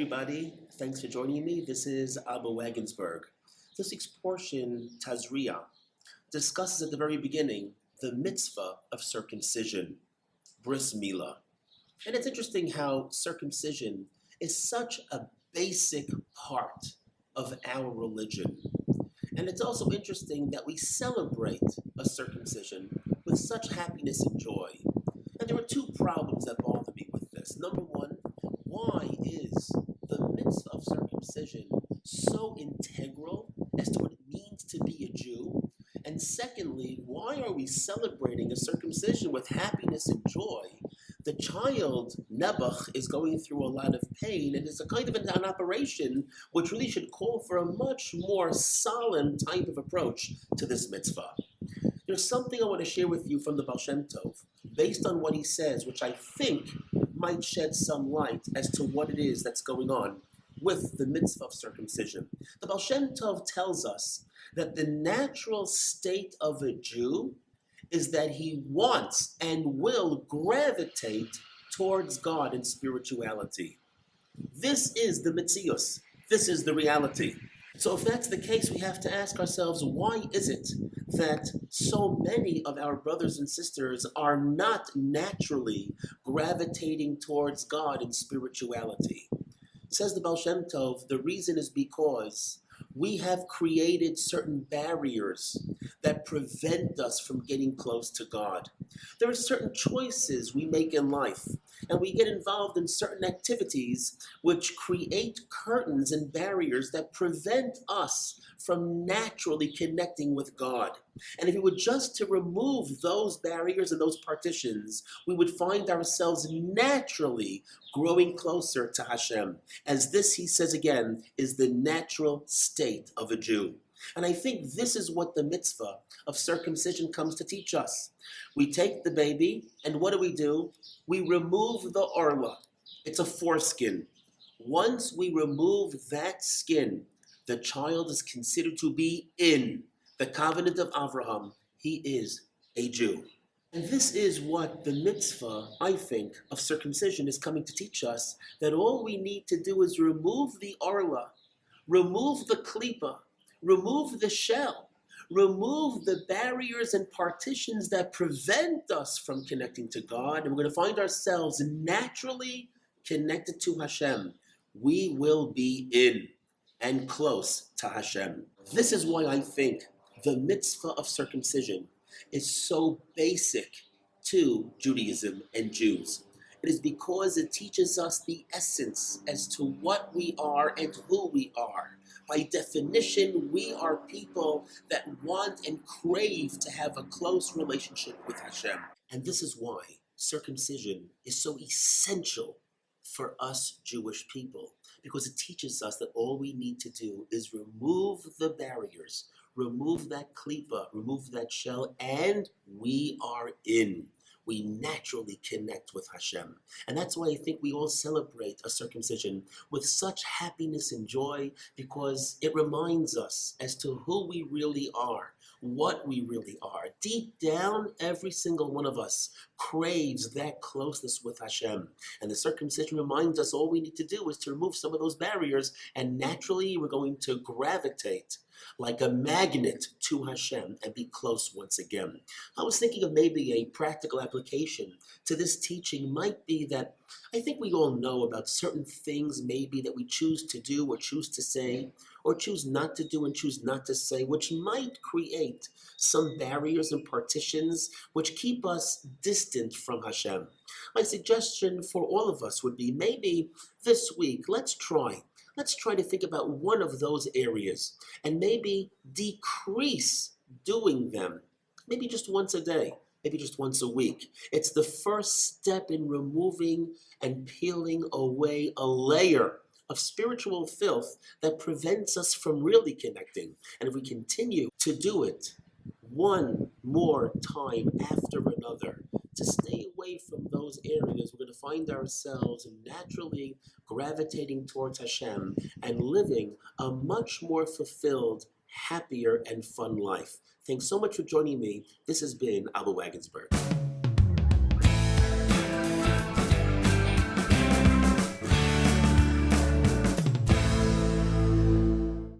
everybody. Thanks for joining me. This is Rabbi Wagensberg. This week's portion, Tazria, discusses at the very beginning the mitzvah of circumcision, bris milah. And it's interesting how circumcision is such a basic part of our religion. And it's also interesting that we celebrate a circumcision with such happiness and joy. And there are two problems that bother me with this. Number one, why is the mitzvah of circumcision so integral as to what it means to be a Jew? And secondly, why are we celebrating a circumcision with happiness and joy? The child, Nebuch, is going through a lot of pain, and it's a kind of an operation which really should call for a much more solemn type of approach to this mitzvah. There's something I want to share with you from the Baal Shem Tov, based on what he says, which I think might shed some light as to what it is that's going on with the mitzvah of circumcision. The Baal Shem Tov tells us that the natural state of a Jew is that he wants and will gravitate towards God and spirituality. This is the mitzius. This is the reality. So if that's the case, we have to ask ourselves, why is it that so many of our brothers and sisters are not naturally gravitating towards God and spirituality? Says the Baal Shem Tov, the reason is because we have created certain barriers that prevent us from getting close to God. There are certain choices we make in life, and we get involved in certain activities which create curtains and barriers that prevent us from naturally connecting with God. And if we were just to remove those barriers and those partitions, we would find ourselves naturally growing closer to Hashem. As this, he says again, is the natural state of a Jew. And I think this is what the mitzvah of circumcision comes to teach us. We take the baby, and what do? We remove the orla. It's a foreskin. Once we remove that skin, the child is considered to be in the covenant of Abraham. He is a Jew. And this is what the mitzvah, I think, of circumcision is coming to teach us, that all we need to do is remove the orla, remove the klipa, remove the shell, remove the barriers and partitions that prevent us from connecting to God, and we're going to find ourselves naturally connected to Hashem. We will be in and close to Hashem. This is why I think the mitzvah of circumcision is so basic to Judaism and Jews. It is because it teaches us the essence as to what we are and who we are. By definition, we are people that want and crave to have a close relationship with Hashem. And this is why circumcision is so essential for us Jewish people, because it teaches us that all we need to do is remove the barriers, remove that klipa, remove that shell, and we are in. We naturally connect with Hashem. And that's why I think we all celebrate a circumcision with such happiness and joy, because it reminds us as to who we really are, what we really are. Deep down, every single one of us craves that closeness with Hashem. And the circumcision reminds us all we need to do is to remove some of those barriers, and naturally we're going to gravitate like a magnet to Hashem and be close once again. I was thinking of maybe a practical application to this teaching might be that I think we all know about certain things maybe that we choose to do or choose to say, or choose not to do and choose not to say, which might create some barriers and partitions which keep us distant from Hashem. My suggestion for all of us would be maybe this week, let's try to think about one of those areas and maybe decrease doing them, maybe just once a day, maybe just once a week. It's the first step in removing and peeling away a layer of spiritual filth that prevents us from really connecting. And if we continue to do it one more time after another, to stay away from those areas, we're going to find ourselves naturally gravitating towards Hashem and living a much more fulfilled, happier, and fun life. Thanks so much for joining me. This has been Rabbi Wagensberg.